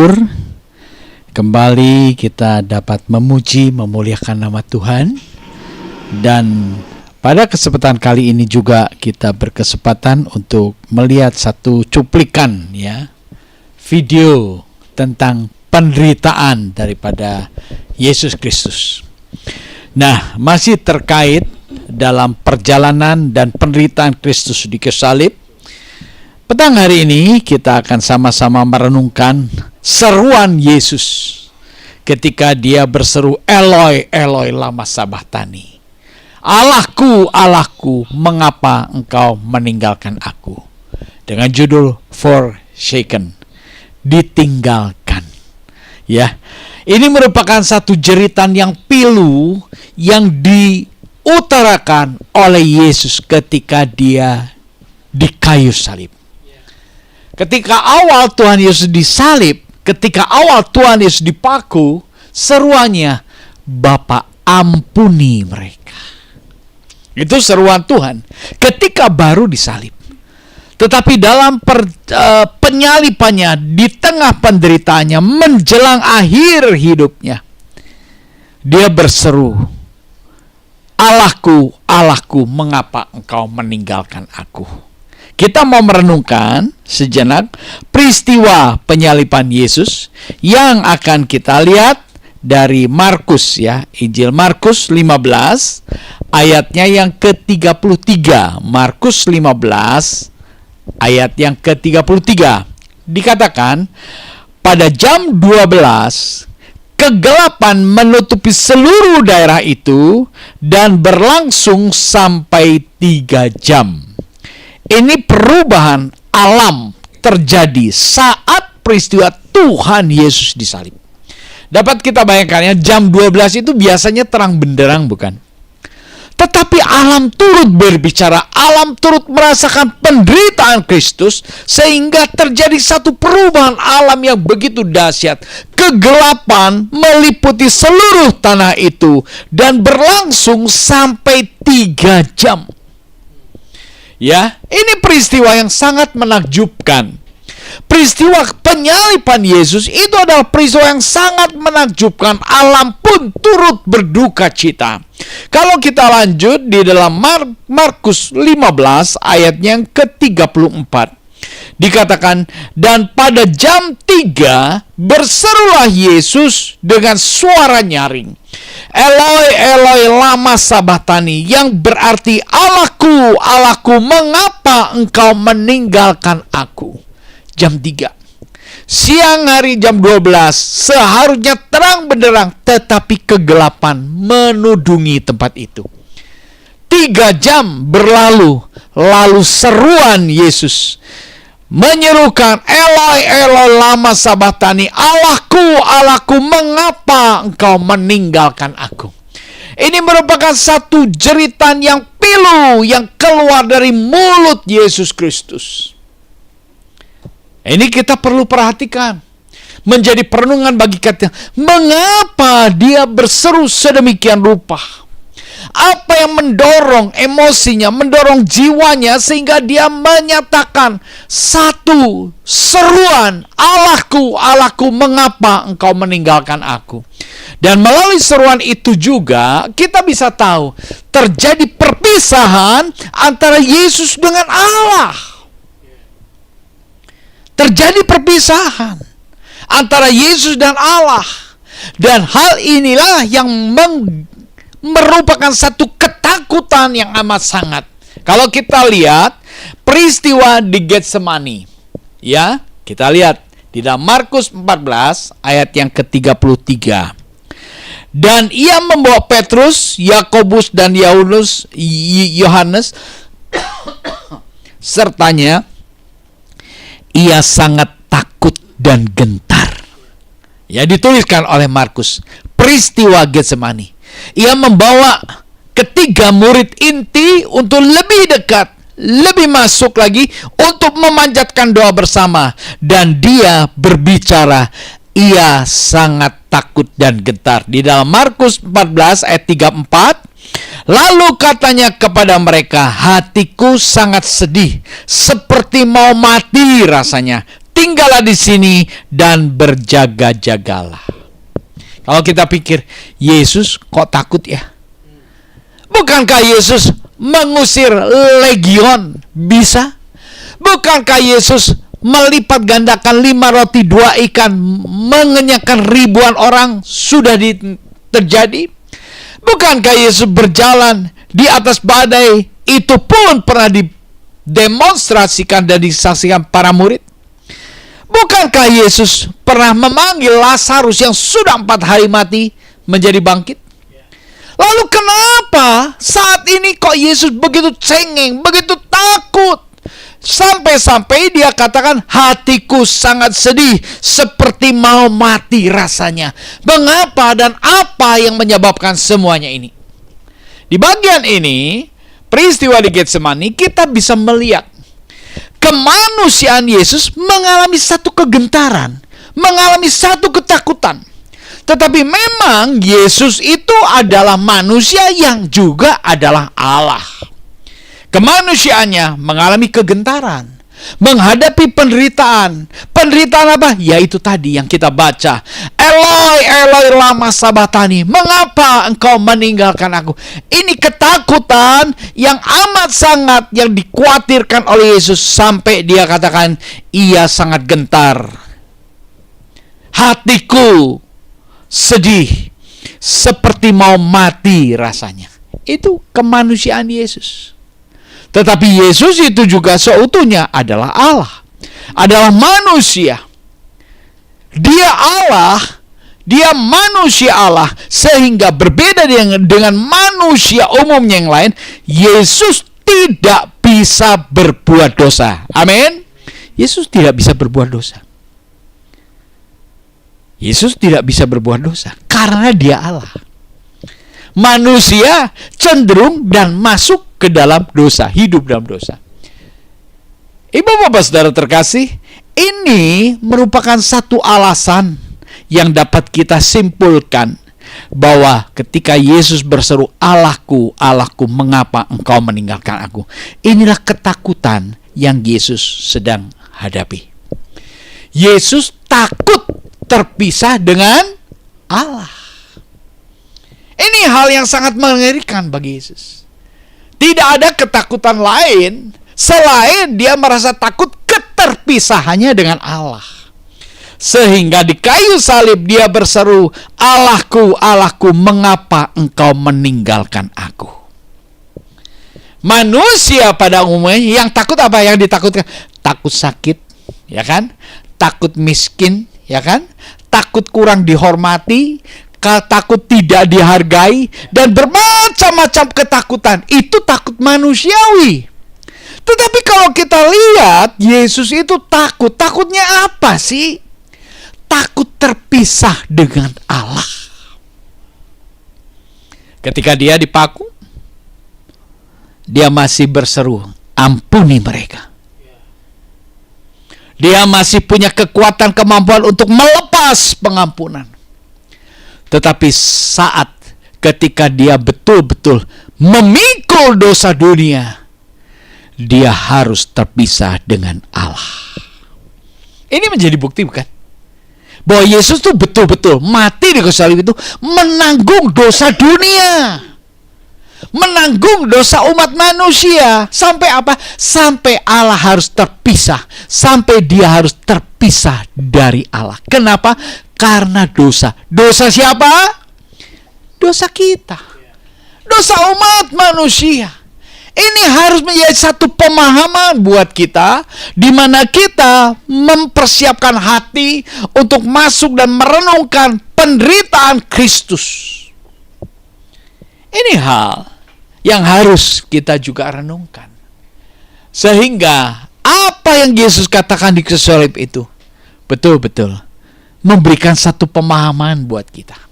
bersyukur kembali kita dapat memuji, memuliakan nama Tuhan. Dan pada kesempatan kali ini juga kita berkesempatan untuk melihat satu cuplikan video tentang penderitaan daripada Yesus Kristus. Nah, masih terkait dalam perjalanan dan penderitaan Kristus di kayu salib. Petang hari ini kita akan sama-sama merenungkan seruan Yesus ketika dia berseru, Eloi, Eloi, lama sabachthani. Allahku, Allahku, mengapa engkau meninggalkan aku? Dengan judul Forsaken, ditinggalkan. Ya, ini merupakan satu jeritan yang pilu yang diutarakan oleh Yesus ketika dia di kayu salib. Ketika awal Tuhan Yesus disalib, ketika awal Tuhan Yesus dipaku, seruannya, Bapa, ampuni mereka. Itu seruan Tuhan ketika baru disalib. Tetapi dalam penyalipannya, di tengah penderitaannya, menjelang akhir hidupnya, dia berseru, Allahku, Allahku, mengapa engkau meninggalkan aku? Kita mau merenungkan sejenak peristiwa penyalipan Yesus yang akan kita lihat dari Markus, Injil Markus 15 ayatnya yang ke-33. Markus 15 ayat yang ke-33 dikatakan, pada jam 12 kegelapan menutupi seluruh daerah itu dan berlangsung sampai 3 jam. Ini perubahan alam terjadi saat peristiwa Tuhan Yesus disalib. Dapat kita bayangkan jam 12 itu biasanya terang benderang, bukan? Tetapi alam turut berbicara, alam turut merasakan penderitaan Kristus, sehingga terjadi satu perubahan alam yang begitu dahsyat. Kegelapan meliputi seluruh tanah itu dan berlangsung sampai 3 jam. Ini peristiwa yang sangat menakjubkan. Peristiwa penyalipan Yesus itu adalah peristiwa yang sangat menakjubkan. Alam pun turut berduka cita. Kalau kita lanjut di dalam Markus 15 ayat yang ke-34, dikatakan, dan pada jam 3 berserulah Yesus dengan suara nyaring, Eloi, Eloi, lama sabachthani, yang berarti, Allahku, Allahku, mengapa engkau meninggalkan aku? Jam 3. Siang hari jam 12, seharusnya terang benderang, tetapi kegelapan menudungi tempat itu. 3 jam berlalu, lalu seruan Yesus menyerukan, Eloi, Eloi, lama sabachthani, Allahku, Allahku, mengapa engkau meninggalkan aku? Ini merupakan satu jeritan yang pilu yang keluar dari mulut Yesus Kristus. Ini kita perlu perhatikan. Menjadi perenungan bagi kita. Mengapa dia berseru sedemikian rupa? Apa yang mendorong emosinya, mendorong jiwanya, sehingga dia menyatakan satu seruan, Allahku, Allahku, mengapa engkau meninggalkan aku? Dan melalui seruan itu juga kita bisa tahu terjadi perpisahan antara Yesus dengan Allah. Terjadi perpisahan antara Yesus dan Allah. Dan hal inilah yang merupakan satu ketakutan yang amat sangat. Kalau kita lihat peristiwa di Getsemani, kita lihat di dalam Markus 14 ayat yang ke-33. Dan ia membawa Petrus, Yakobus dan Yohanes sertanya, ia sangat takut dan gentar. Dituliskan oleh Markus, peristiwa Getsemani. Ia membawa ketiga murid inti untuk lebih dekat, lebih masuk lagi untuk memanjatkan doa bersama. Dan dia berbicara, ia sangat takut dan gentar. Di dalam Markus 14 ayat 34, lalu katanya kepada mereka, hatiku sangat sedih, seperti mau mati rasanya. tinggallah di sini dan berjaga-jagalah. Kalau kita pikir, Yesus kok takut ya? Bukankah Yesus mengusir legion? Bisa. Bukankah Yesus melipat gandakan 5 roti 2 ikan, mengenyangkan ribuan orang? Sudah terjadi. Bukankah Yesus berjalan di atas badai? Itu pun pernah didemonstrasikan dan disaksikan para murid. Bukankah Yesus pernah memanggil Lazarus yang sudah 4 hari mati menjadi bangkit? Lalu kenapa saat ini kok Yesus begitu cengeng, begitu takut? Sampai-sampai dia katakan, hatiku sangat sedih, seperti mau mati rasanya. Mengapa dan apa yang menyebabkan semuanya ini? Di bagian ini, peristiwa di Getsemani, kita bisa melihat kemanusiaan Yesus mengalami satu kegentaran, mengalami satu ketakutan. Tetapi memang Yesus itu adalah manusia yang juga adalah Allah. Kemanusiaannya mengalami kegentaran, menghadapi penderitaan. Penderitaan apa? Yaitu tadi yang kita baca. Eloi, Eloi, lama sabatani. Mengapa engkau meninggalkan aku? Ini ketakutan yang amat sangat yang dikhawatirkan oleh Yesus. Sampai dia katakan, ia sangat gentar. Hatiku sedih, seperti mau mati rasanya. Itu kemanusiaan Yesus. Tetapi Yesus itu juga seutuhnya adalah Allah, adalah manusia. Dia Allah, dia manusia Allah, sehingga berbeda dengan manusia umumnya yang lain. Yesus tidak bisa berbuat dosa. Amin. Yesus tidak bisa berbuat dosa. Yesus tidak bisa berbuat dosa karena dia Allah. Manusia cenderung dan masuk ke dalam dosa, hidup dalam dosa. Ibu bapak saudara terkasih, ini merupakan satu alasan yang dapat kita simpulkan bahwa ketika Yesus berseru, Allahku, Allahku, mengapa engkau meninggalkan aku? Inilah ketakutan yang Yesus sedang hadapi. Yesus takut terpisah dengan Allah. Ini hal yang sangat mengerikan bagi Yesus. Tidak ada ketakutan lain selain dia merasa takut keterpisahannya dengan Allah. Sehingga di kayu salib dia berseru, Allahku, Allahku, mengapa engkau meninggalkan aku? Manusia pada umumnya yang takut apa? Yang ditakutkan? Takut sakit, ya kan? Takut miskin, ya kan? Takut kurang dihormati, takut tidak dihargai, dan bermacam-macam ketakutan. Itu takut manusiawi. Tetapi kalau kita lihat, Yesus itu takut. Takutnya apa sih? Takut terpisah dengan Allah. Ketika dia dipaku, dia masih berseru, ampuni mereka. Dia masih punya kekuatan, kemampuan untuk melepas pengampunan. Tetapi saat ketika dia betul-betul memikul dosa dunia, dia harus terpisah dengan Allah. Ini menjadi bukti bukan? Bahwa Yesus tuh betul-betul mati di kayu salib itu menanggung dosa dunia. Menanggung dosa umat manusia. Sampai apa? Sampai Allah harus terpisah. Sampai dia harus terpisah dari Allah. Kenapa? Karena dosa. Dosa siapa? Dosa kita. Dosa umat manusia. Ini harus menjadi satu pemahaman buat kita, di mana kita mempersiapkan hati untuk masuk dan merenungkan penderitaan Kristus. Ini hal yang harus kita juga renungkan. Sehingga apa yang Yesus katakan di kayu salib itu betul-betul memberikan satu pemahaman buat kita.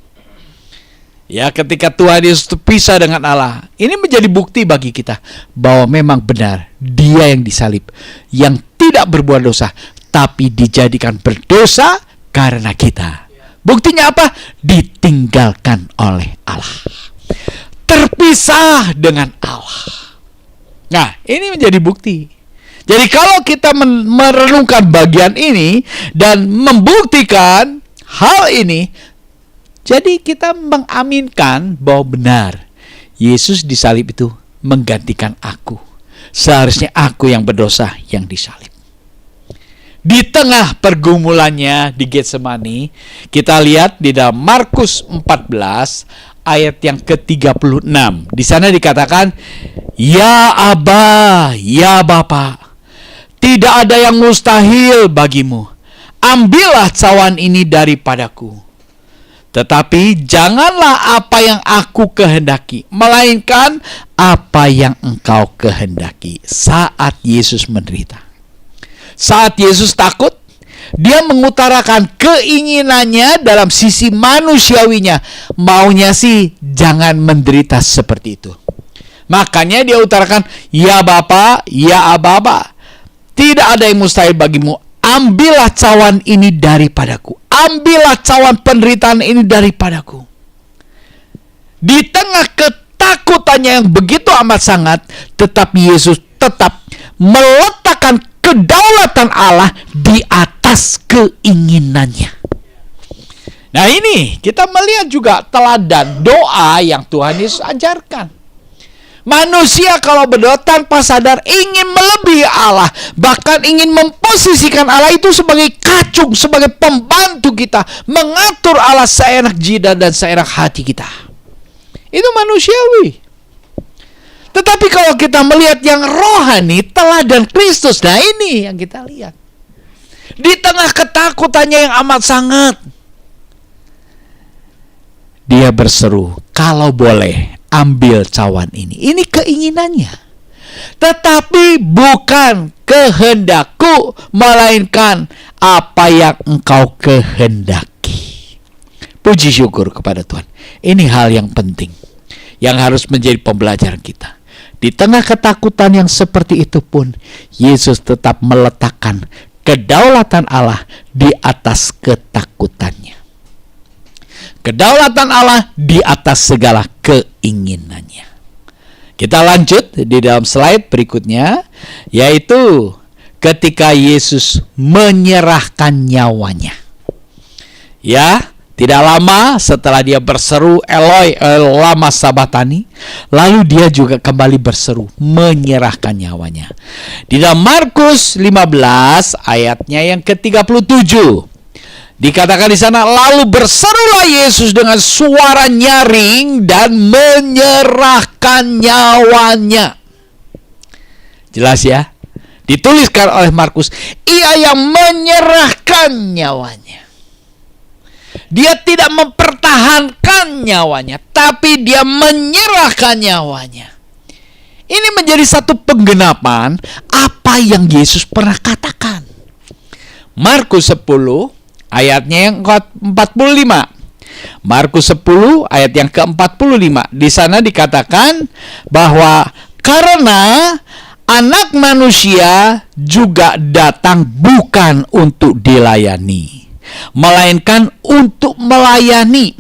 Ya, ketika Tuhan Yesus terpisah dengan Allah, ini menjadi bukti bagi kita bahwa memang benar dia yang disalib, yang tidak berbuat dosa, tapi dijadikan berdosa karena kita. Buktinya apa? Ditinggalkan oleh Allah. Terpisah dengan Allah. Nah, ini menjadi bukti. Jadi kalau kita merenungkan bagian ini dan membuktikan hal ini, jadi kita mengaminkan bahwa benar Yesus disalib itu menggantikan aku. Seharusnya aku yang berdosa yang disalib. Di tengah pergumulannya di Getsemani, kita lihat di dalam Markus 14 ayat yang ke-36. Di sana dikatakan, "Ya Aba, ya Bapa, tidak ada yang mustahil bagimu. Ambillah cawan ini daripadaku. Tetapi janganlah apa yang aku kehendaki, melainkan apa yang engkau kehendaki." Saat Yesus menderita, saat Yesus takut, dia mengutarakan keinginannya dalam sisi manusiawinya. Maunya sih jangan menderita seperti itu. Makanya dia utarakan, "Ya Bapa, ya Aba, tidak ada yang mustahil bagimu. Ambillah cawan ini daripadaku. Ambillah cawan penderitaan ini daripadaku." Di tengah ketakutannya yang begitu amat sangat, tetapi Yesus tetap meletakkan kedaulatan Allah di atas keinginannya. Nah, ini kita melihat juga teladan doa yang Tuhan Yesus ajarkan. Manusia kalau berdoa tanpa sadar ingin melebihi Allah, bahkan ingin memposisikan Allah itu sebagai kacung, sebagai pembantu kita, mengatur Allah seenak jidat dan seenak hati kita. Itu manusiawi. Tetapi kalau kita melihat yang rohani, teladan Kristus, nah ini yang kita lihat. Di tengah ketakutannya yang amat sangat, dia berseru, "Kalau boleh, ambil cawan ini." Ini keinginannya. Tetapi bukan kehendakku, melainkan apa yang engkau kehendaki. Puji syukur kepada Tuhan. Ini hal yang penting, yang harus menjadi pembelajaran kita. Di tengah ketakutan yang seperti itu pun, Yesus tetap meletakkan kedaulatan Allah di atas ketakutannya. Kedaulatan Allah di atas segala keinginannya. Kita lanjut di dalam slide berikutnya, yaitu ketika Yesus menyerahkan nyawanya. Ya, tidak lama setelah dia berseru, "Eloi, Eloi, lama sabachthani," lalu dia juga kembali berseru, menyerahkan nyawanya. Di dalam Markus 15 ayatnya yang ke-37, dikatakan di sana, "Lalu berserulah Yesus dengan suara nyaring dan menyerahkan nyawanya." Jelas ya? Dituliskan oleh Markus, ia yang menyerahkan nyawanya. Dia tidak mempertahankan nyawanya, tapi dia menyerahkan nyawanya. Ini menjadi satu penggenapan apa yang Yesus pernah katakan. Markus 10 ayatnya yang ke-45. Markus 10 ayat yang ke-45. Di sana dikatakan bahwa karena Anak Manusia juga datang bukan untuk dilayani, melainkan untuk melayani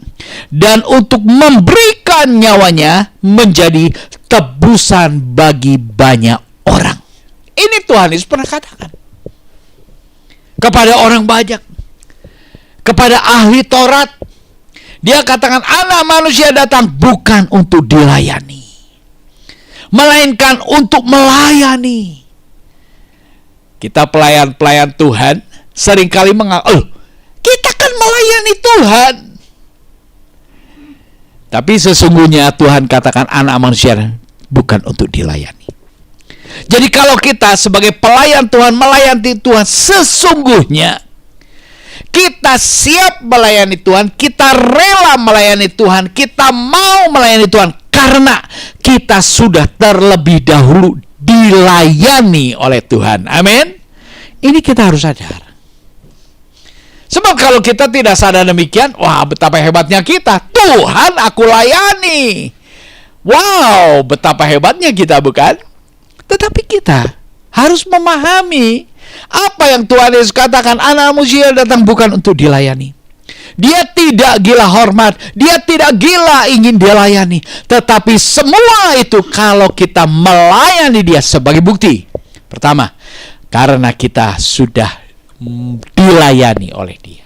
dan untuk memberikan nyawanya menjadi tebusan bagi banyak orang. Ini Tuhan Yesus pernah katakan kepada orang banyak, kepada ahli Taurat. Dia katakan, Anak Manusia datang bukan untuk dilayani, melainkan untuk melayani. Kita pelayan-pelayan Tuhan seringkali menganggap, kita kan melayani Tuhan. Tapi sesungguhnya Tuhan katakan Anak Manusia bukan untuk dilayani. Jadi kalau kita sebagai pelayan Tuhan melayani Tuhan, sesungguhnya kita siap melayani Tuhan, kita rela melayani Tuhan, kita mau melayani Tuhan karena kita sudah terlebih dahulu dilayani oleh Tuhan. Amin. Ini kita harus sadar. Sebab kalau kita tidak sadar demikian, wah betapa hebatnya kita. Tuhan aku layani. Wow, betapa hebatnya kita, bukan? Tetapi kita harus memahami apa yang Tuhan Yesus katakan, Anak Manusia datang bukan untuk dilayani. Dia tidak gila hormat, dia tidak gila ingin dilayani, tetapi semua itu kalau kita melayani dia sebagai bukti. Pertama, karena kita sudah dilayani oleh Dia.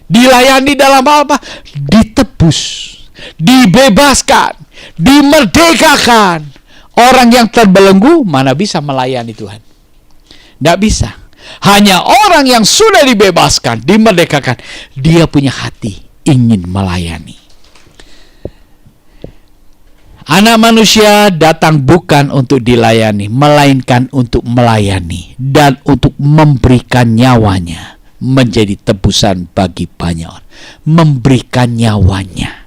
Dilayani dalam hal apa? Ditebus, dibebaskan, dimerdekakan. Orang yang terbelenggu mana bisa melayani Tuhan? Tidak bisa. Hanya orang yang sudah dibebaskan, dimerdekakan, dia punya hati ingin melayani. Anak manusia datang bukan untuk dilayani, melainkan untuk melayani dan untuk memberikan nyawanya menjadi tebusan bagi banyak orang. Memberikan nyawanya.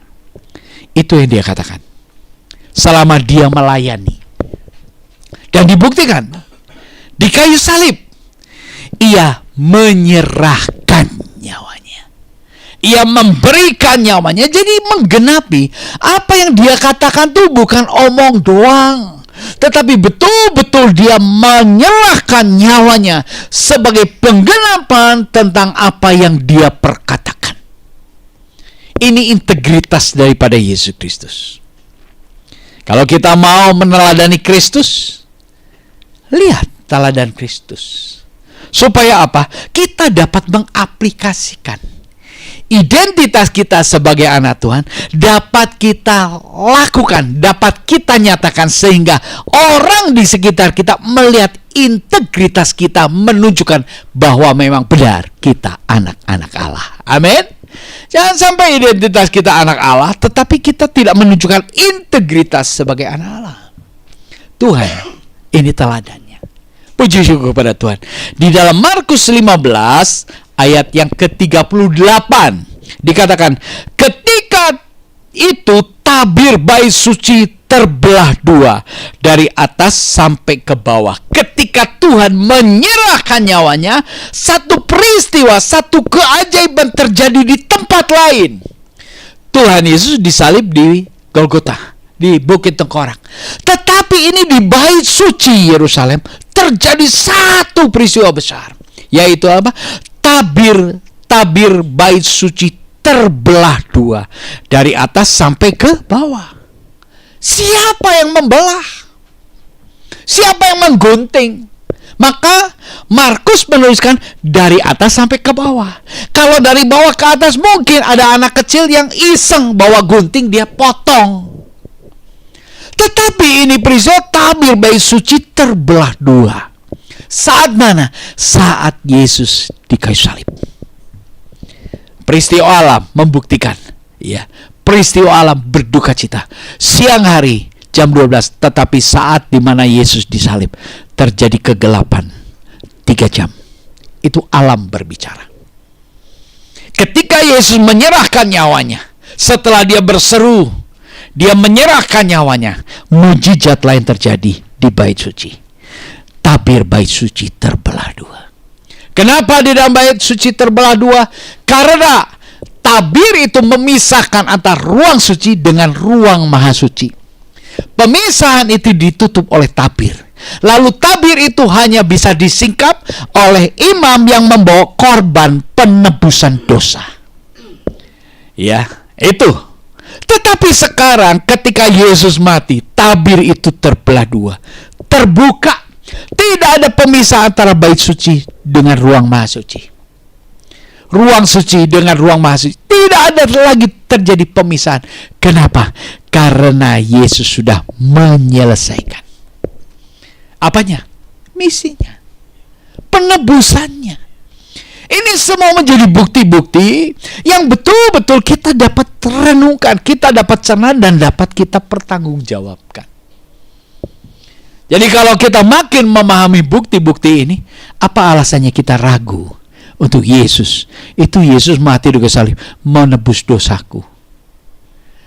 Itu yang dia katakan. Selama dia melayani. Dan dibuktikan. Di kayu salib. Ia menyerahkan nyawanya. Ia memberikan nyawanya. Jadi menggenapi. Apa yang dia katakan itu bukan omong doang. Tetapi betul-betul dia menyerahkan nyawanya sebagai penggenapan tentang apa yang dia perkatakan. Ini integritas daripada Yesus Kristus. Kalau kita mau meneladani Kristus, lihat teladan Kristus. Supaya apa? Kita dapat mengaplikasikan identitas kita sebagai anak Tuhan, dapat kita lakukan, dapat kita nyatakan, sehingga orang di sekitar kita melihat integritas kita, menunjukkan bahwa memang benar kita anak-anak Allah. Amin. Jangan sampai identitas kita anak Allah, tetapi kita tidak menunjukkan integritas sebagai anak Allah. Tuhan, ini teladannya. Puji syukur kepada Tuhan. Di dalam Markus 15 ayat yang ke-38 dikatakan, ketika itu tabir bait suci terbelah dua dari atas sampai ke bawah. Ketika Tuhan menyerahkan nyawanya, satu peristiwa, satu keajaiban terjadi di tempat lain. Tuhan Yesus disalib di Golgota, di Bukit Tengkorak. Tetapi ini di bait suci Yerusalem terjadi satu peristiwa besar, yaitu apa? Tabir bait suci terbelah dua dari atas sampai ke bawah. Siapa yang membelah? Siapa yang menggunting? Maka Markus menuliskan dari atas sampai ke bawah. Kalau dari bawah ke atas, mungkin ada anak kecil yang iseng bawa gunting, dia potong. Tetapi ini peristiwa tabir bait suci terbelah dua. Saat mana? Saat Yesus di kayu salib. Peristiwa alam membuktikan, ya, peristiwa alam berduka cita. Siang hari jam 12, tetapi saat di mana Yesus disalib terjadi kegelapan 3 jam. Itu alam berbicara. Ketika Yesus menyerahkan nyawanya, setelah dia berseru, dia menyerahkan nyawanya, mujizat lain terjadi di bait suci. Tabir bait suci terbelah dua. Kenapa di dalam bait suci terbelah dua? Karena tabir itu memisahkan antara ruang suci dengan ruang maha suci. Pemisahan itu ditutup oleh tabir. Lalu tabir itu hanya bisa disingkap oleh imam yang membawa korban penebusan dosa. Ya, itu. Tetapi sekarang ketika Yesus mati, tabir itu terbelah dua. Terbuka. Tidak ada pemisah antara bait suci dengan ruang maha suci. Ruang suci dengan ruang maha suci. Tidak ada lagi terjadi pemisahan. Kenapa? Karena Yesus sudah menyelesaikan. Apanya? Misinya. Penebusannya. Ini semua menjadi bukti-bukti yang betul-betul kita dapat renungkan, kita dapat cerna, dan dapat kita pertanggungjawabkan. Jadi kalau kita makin memahami bukti-bukti ini, apa alasannya kita ragu untuk Yesus? Itu Yesus mati di kayu salib menebus dosaku.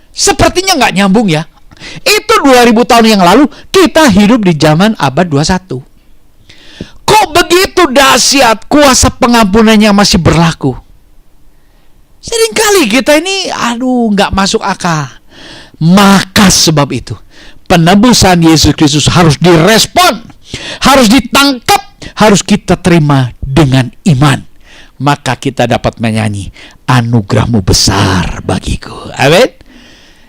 Sepertinya nggak nyambung ya. Itu 2000 tahun yang lalu, kita hidup di zaman abad 21. Kok begitu dahsyat kuasa pengampunannya masih berlaku? Seringkali kita ini, nggak masuk akal. Maka sebab itu, penebusan Yesus Kristus harus direspon, harus ditangkap, harus kita terima dengan iman. Maka kita dapat menyanyi, anugerahmu besar bagiku. Amin.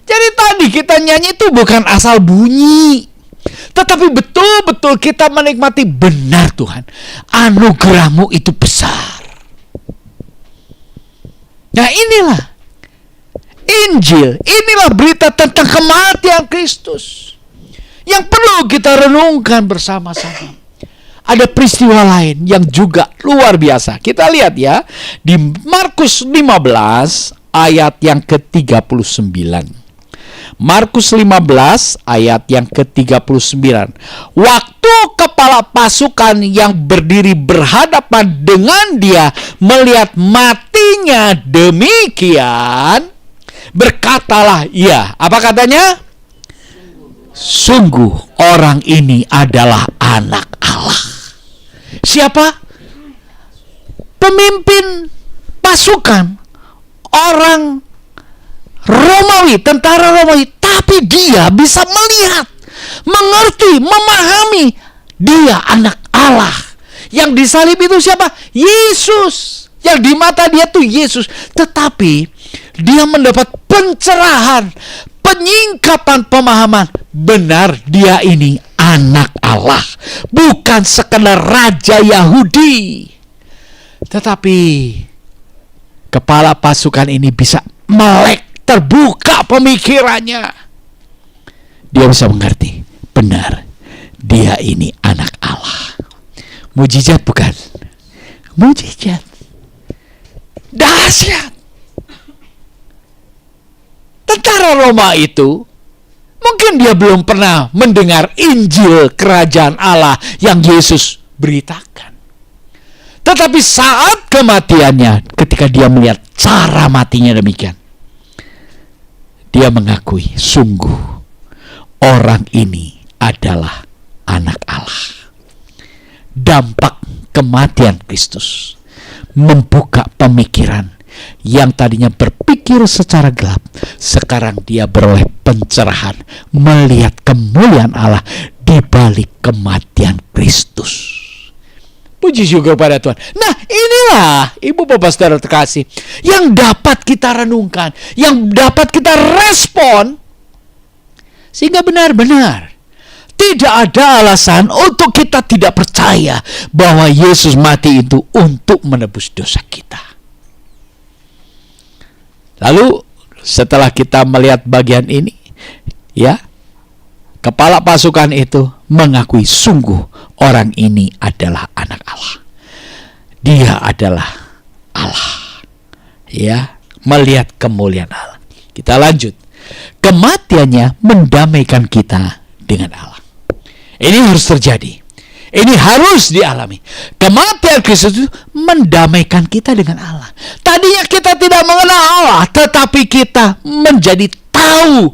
Jadi tadi kita nyanyi itu bukan asal bunyi. Tetapi betul-betul kita menikmati, benar Tuhan, anugerah-Mu itu besar. Nah, inilah Injil, inilah berita tentang kematian Kristus yang perlu kita renungkan bersama-sama. Ada peristiwa lain yang juga luar biasa. Kita lihat ya, di Markus 15 ayat yang ke-39. Markus 15 ayat yang ke-39. Waktu kepala pasukan yang berdiri berhadapan dengan dia melihat matinya demikian, berkatalah ia. Apa katanya? Sungguh orang ini adalah anak Allah. Siapa? Pemimpin pasukan, orang Romawi, tentara Romawi, tapi dia bisa melihat, mengerti, memahami dia anak Allah. Yang disalib itu siapa? Yesus. Yang di mata dia tuh Yesus. Tetapi dia mendapat pencerahan, penyingkapan pemahaman. Benar, dia ini anak Allah, bukan sekedar raja Yahudi. Tetapi kepala pasukan ini bisa melek, terbuka pemikirannya. Dia bisa mengerti, benar, dia ini anak Allah. Mujizat bukan? Mujizat. Dahsyat. Tentara Roma itu mungkin dia belum pernah mendengar Injil Kerajaan Allah yang Yesus beritakan. Tetapi saat kematiannya, ketika dia melihat cara matinya demikian, dia mengakui, sungguh orang ini adalah anak Allah. Dampak kematian Kristus membuka pemikiran yang tadinya berpikir secara gelap, sekarang dia beroleh pencerahan, melihat kemuliaan Allah di balik kematian Kristus. Puji syukur pada Tuhan. Nah, inilah Ibu Bapak Saudara terkasih yang dapat kita renungkan, yang dapat kita respon, sehingga benar-benar tidak ada alasan untuk kita tidak percaya bahwa Yesus mati itu untuk menebus dosa kita. Lalu setelah kita melihat bagian ini, ya, kepala pasukan itu mengakui sungguh orang ini adalah anak Allah. Dia adalah Allah. Ya, melihat kemuliaan Allah. Kita lanjut. Kematiannya mendamaikan kita dengan Allah. Ini harus terjadi. Ini harus dialami. Kematian Kristus itu mendamaikan kita dengan Allah. Tadinya kita tidak mengenal Allah, tetapi kita menjadi tahu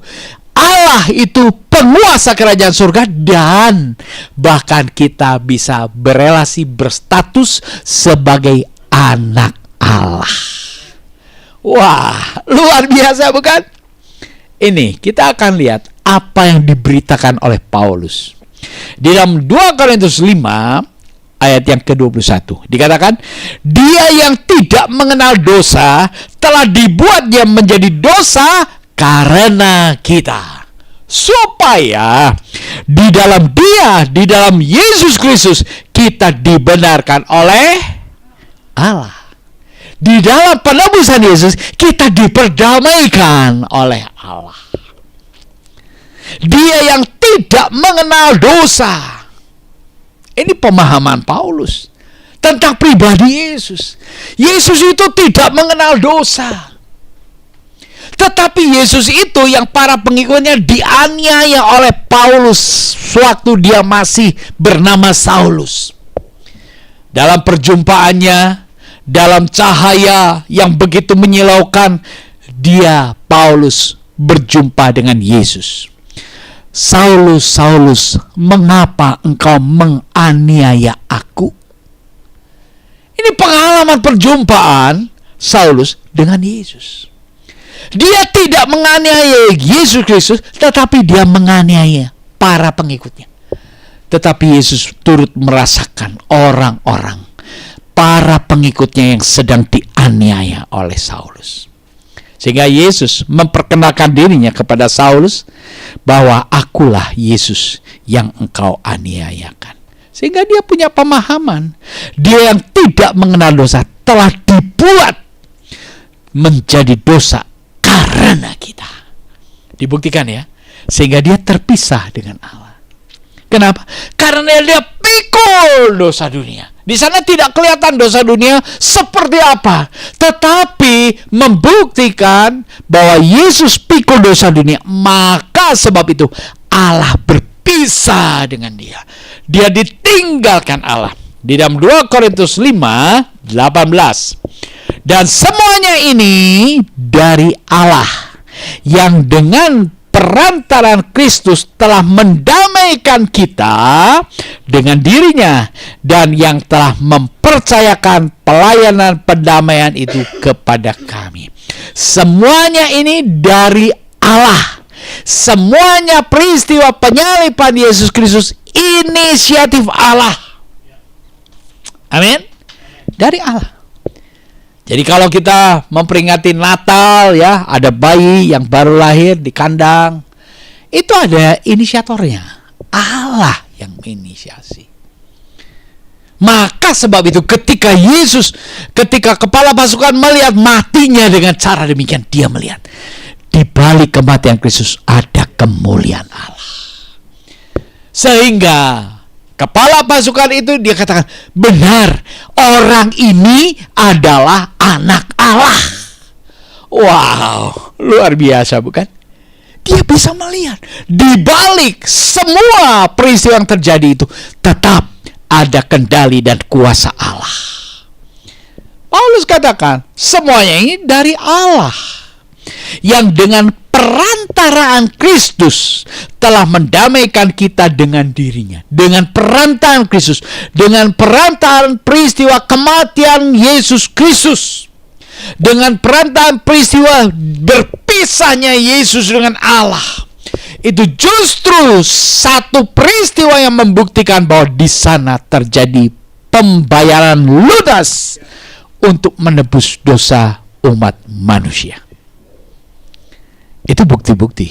Allah itu penguasa kerajaan surga, dan bahkan kita bisa berelasi, berstatus sebagai anak Allah. Wah, luar biasa bukan? Ini kita akan lihat apa yang diberitakan oleh Paulus. Di dalam 2 Korintus 5 ayat yang ke-21 dikatakan, dia yang tidak mengenal dosa telah dibuatnya menjadi dosa karena kita, supaya di dalam dia, di dalam Yesus Kristus, kita dibenarkan oleh Allah. Di dalam penebusan Yesus kita diperdamaikan oleh Allah. Dia yang tidak mengenal dosa. Ini pemahaman Paulus tentang pribadi Yesus. Yesus itu tidak mengenal dosa. Tetapi Yesus itu yang para pengikutnya dianiaya oleh Paulus sewaktu dia masih bernama Saulus. Dalam perjumpaannya, dalam cahaya yang begitu menyilaukan, dia, Paulus, berjumpa dengan Yesus. Saulus, Saulus, mengapa engkau menganiaya aku? Ini pengalaman perjumpaan Saulus dengan Yesus. Dia tidak menganiaya Yesus Kristus, tetapi dia menganiaya para pengikutnya. Tetapi Yesus turut merasakan orang-orang, para pengikutnya yang sedang dianiaya oleh Saulus. Sehingga Yesus memperkenalkan dirinya kepada Saulus bahwa akulah Yesus yang engkau aniayakan. Sehingga dia punya pemahaman. Dia yang tidak mengenal dosa telah dibuat menjadi dosa karena kita. Dibuktikan ya. Sehingga dia terpisah dengan Allah. Kenapa? Karena dia pikul dosa dunia. Di sana tidak kelihatan dosa dunia seperti apa, tetapi membuktikan bahwa Yesus pikul dosa dunia. Maka sebab itu Allah berpisah dengan dia. Dia ditinggalkan Allah. Di dalam 2 Korintus 5:18. Dan semuanya ini dari Allah yang dengan perantaraan Kristus telah mendamaikan kita dengan dirinya, dan yang telah mempercayakan pelayanan pendamaian itu kepada kami. Semuanya ini dari Allah. Semuanya peristiwa penyaliban Yesus Kristus inisiatif Allah. Amin. Dari Allah. Jadi kalau kita memperingati Natal ya, ada bayi yang baru lahir di kandang, itu ada inisiatornya. Allah yang menginisiasi. Maka sebab itu ketika kepala pasukan melihat matinya dengan cara demikian, dia melihat di balik kematian Kristus ada kemuliaan Allah. Sehingga kepala pasukan itu dia katakan, benar, orang ini adalah anak Allah. Wow, luar biasa bukan? Dia bisa melihat di balik semua peristiwa yang terjadi itu tetap ada kendali dan kuasa Allah. Paulus katakan, semuanya ini dari Allah yang dengan perantaraan Kristus telah mendamaikan kita dengan dirinya. Dengan perantaraan Kristus, dengan perantaraan peristiwa kematian Yesus Kristus, dengan perantaraan peristiwa berpisahnya Yesus dengan Allah, itu justru satu peristiwa yang membuktikan bahwa di sana terjadi pembayaran lunas untuk menebus dosa umat manusia. Itu bukti-bukti.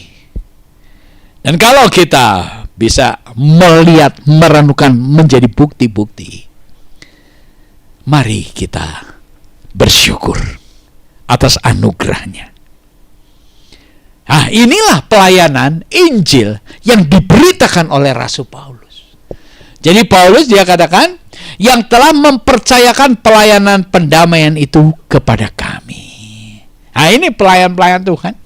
Dan kalau kita bisa melihat, merenungkan menjadi bukti-bukti, mari kita bersyukur atas anugerahnya. Nah, inilah pelayanan Injil yang diberitakan oleh Rasul Paulus. Jadi Paulus dia katakan, yang telah mempercayakan pelayanan pendamaian itu kepada kami. Nah, ini pelayan-pelayan Tuhan.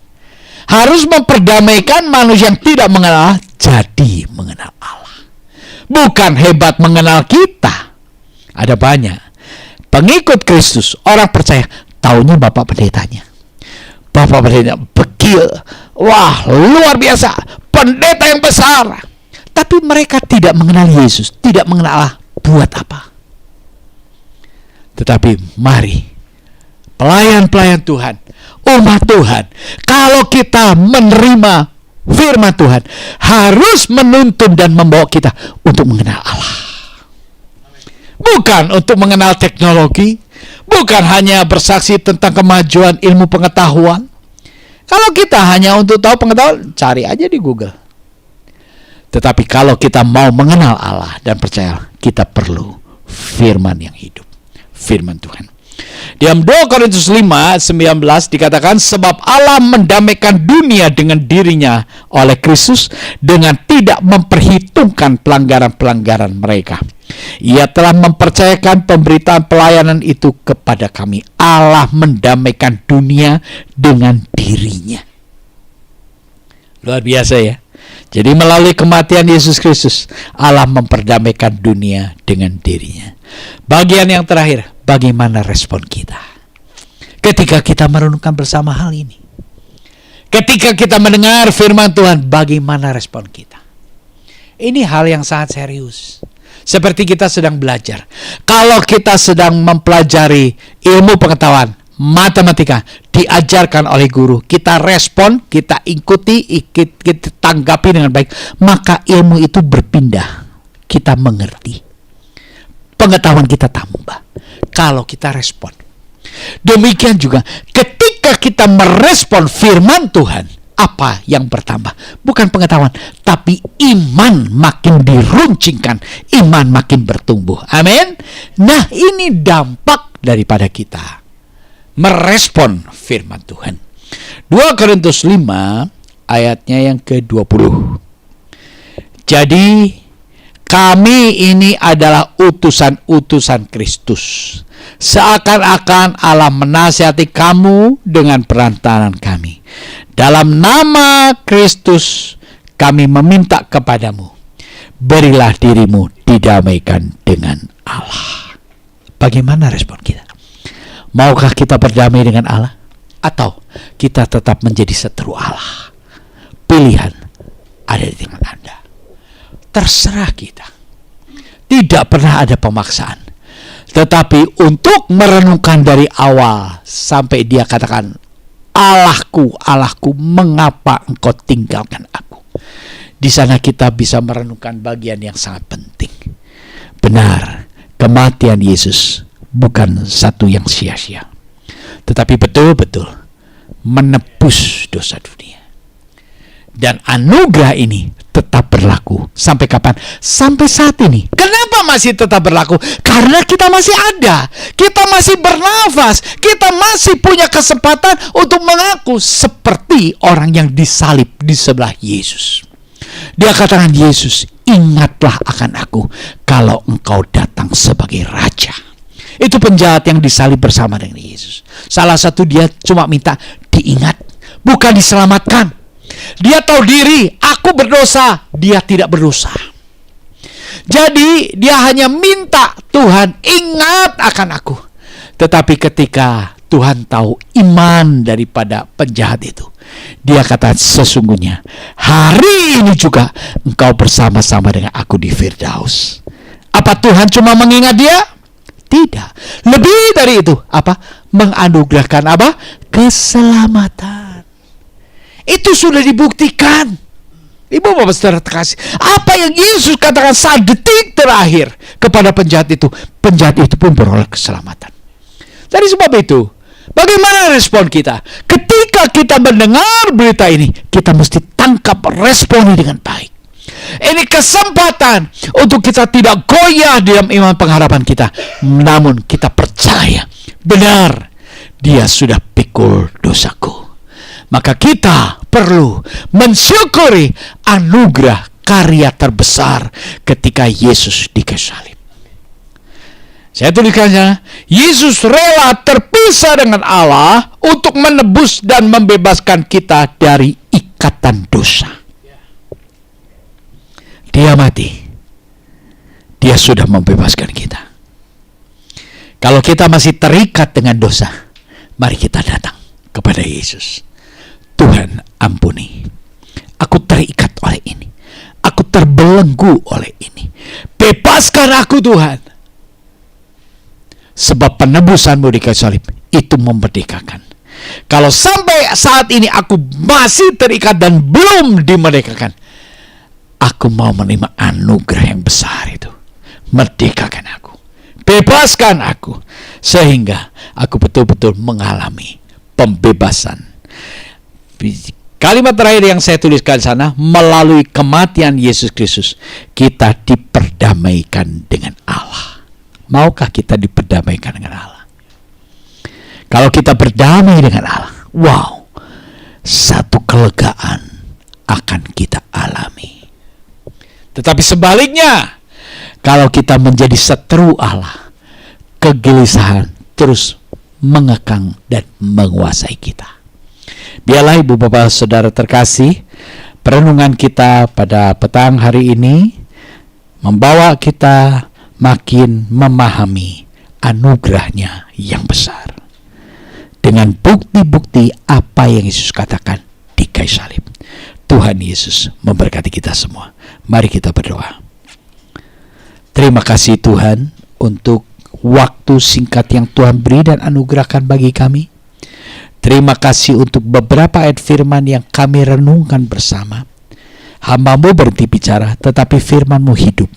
Harus memperdamaikan manusia yang tidak mengenal, jadi mengenal Allah. Bukan hebat mengenal kita. Ada banyak pengikut Kristus, orang percaya, taunya Bapak Pendetanya. Bapak Pendeta bekil, wah luar biasa, pendeta yang besar. Tapi mereka tidak mengenal Yesus, tidak mengenal Allah. Buat apa? Tetapi mari, pelayan-pelayan Tuhan, umat Tuhan, kalau kita menerima firman Tuhan, harus menuntun dan membawa kita untuk mengenal Allah. Bukan untuk mengenal teknologi, bukan hanya bersaksi tentang kemajuan ilmu pengetahuan. Kalau kita hanya untuk tahu pengetahuan, cari aja di Google. Tetapi kalau kita mau mengenal Allah dan percaya, kita perlu firman yang hidup, firman Tuhan. Di dalam 2 Korintus 5:19 dikatakan, sebab Allah mendamaikan dunia dengan dirinya oleh Kristus dengan tidak memperhitungkan pelanggaran-pelanggaran mereka. Ia telah mempercayakan pemberitaan pelayanan itu kepada kami. Allah mendamaikan dunia dengan dirinya. Luar biasa ya. Jadi melalui kematian Yesus Kristus, Allah memperdamaikan dunia dengan dirinya. Bagian yang terakhir, bagaimana respon kita ketika kita merenungkan bersama hal ini? Ketika kita mendengar firman Tuhan, bagaimana respon kita? Ini hal yang sangat serius. Seperti kita sedang belajar. Kalau kita sedang mempelajari ilmu pengetahuan, matematika, diajarkan oleh guru, kita respon, kita ikuti, kita tanggapi dengan baik, maka ilmu itu berpindah. Kita mengerti. Pengetahuan kita tambah kalau kita respon. Demikian juga ketika ketika kita merespon firman Tuhan, apa yang bertambah? Bukan pengetahuan, tapi iman makin diruncingkan, iman makin bertumbuh. Amin. Nah, ini dampak daripada kita merespon firman Tuhan. 2 Korintus 5 ayatnya yang ke-20. Jadi kami ini adalah utusan-utusan Kristus. Seakan-akan Allah menasihati kamu dengan perantaran kami. Dalam nama Kristus kami meminta kepadamu, berilah dirimu didamaikan dengan Allah. Bagaimana respon kita? Maukah kita berdamai dengan Allah? Atau kita tetap menjadi seteru Allah? Pilihan ada di tangan Anda. Terserah kita. Tidak pernah ada pemaksaan. Tetapi untuk merenungkan dari awal sampai dia katakan, Allahku, Allahku, mengapa engkau tinggalkan aku? Di sana kita bisa merenungkan bagian yang sangat penting. Benar, kematian Yesus bukan satu yang sia-sia, tetapi betul-betul menebus dosa dunia. Dan anugerah ini tetap berlaku. Sampai kapan? Sampai saat ini. Kenapa masih tetap berlaku? Karena kita masih ada, kita masih bernafas, kita masih punya kesempatan untuk mengaku seperti orang yang disalib di sebelah Yesus. Dia katakan, Yesus, ingatlah akan aku kalau engkau datang sebagai Raja. Itu penjahat yang disalib bersama dengan Yesus. Salah satu dia cuma minta diingat, bukan diselamatkan. Dia tahu diri, aku berdosa, dia tidak berdosa. Jadi dia hanya minta, Tuhan ingat akan aku. Tetapi ketika Tuhan tahu iman daripada penjahat itu, dia kata, sesungguhnya hari ini juga engkau bersama-sama dengan aku di Firdaus. Apa Tuhan cuma mengingat dia? Tidak. Lebih dari itu, apa? Menganugerahkan apa? Keselamatan. Itu sudah dibuktikan. Ibu bapak saudara terkasih, apa yang Yesus katakan saat detik terakhir kepada penjahat itu pun beroleh keselamatan. Dari sebab itu, bagaimana respon kita? Ketika kita mendengar berita ini, kita mesti tangkap responi dengan baik. Ini kesempatan untuk kita tidak goyah dalam iman pengharapan kita, namun kita percaya benar dia sudah pikul dosaku. Maka kita perlu mensyukuri anugerah karya terbesar ketika Yesus di kayu salib. Saya tuliskannya, Yesus rela terpisah dengan Allah untuk menebus dan membebaskan kita dari ikatan dosa. Dia mati. Dia sudah membebaskan kita. Kalau kita masih terikat dengan dosa, mari kita datang kepada Yesus. Tuhan, ampuni. Aku terikat oleh ini. Aku terbelenggu oleh ini. Bebaskan aku, Tuhan. Sebab penebusanmu di kayu salib itu memerdekakan. Kalau sampai saat ini aku masih terikat dan belum dimerdekakan, aku mau menerima anugerah yang besar itu. Merdekakan aku. Bebaskan aku. Sehingga aku betul-betul mengalami pembebasan. Kalimat terakhir yang saya tuliskan sana, melalui kematian Yesus Kristus kita diperdamaikan dengan Allah. Maukah kita diperdamaikan dengan Allah? Kalau kita berdamai dengan Allah, wow, satu kelegaan akan kita alami. Tetapi sebaliknya, kalau kita menjadi seteru Allah, kegelisahan terus mengekang dan menguasai kita. Biarlah ibu bapak saudara terkasih, perenungan kita pada petang hari ini membawa kita makin memahami anugerahnya yang besar. Dengan bukti-bukti apa yang Yesus katakan di kayu salib. Tuhan Yesus memberkati kita semua. Mari kita berdoa. Terima kasih Tuhan untuk waktu singkat yang Tuhan beri dan anugerahkan bagi kami. Terima kasih untuk beberapa ayat firman yang kami renungkan bersama. Hamba-Mu berhenti bicara, tetapi firman-Mu hidup,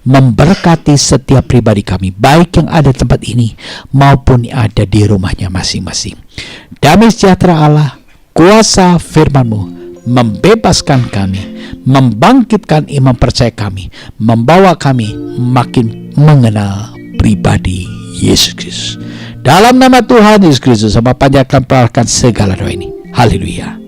memberkati setiap pribadi kami, baik yang ada di tempat ini maupun yang ada di rumahnya masing-masing. Damai sejahtera Allah, kuasa firman-Mu membebaskan kami, membangkitkan iman percaya kami, membawa kami makin mengenal pribadi Yesus Kristus. Dalam nama Tuhan Yesus Kristus, sama panjatkan perahkan segala doa ini. Haleluya.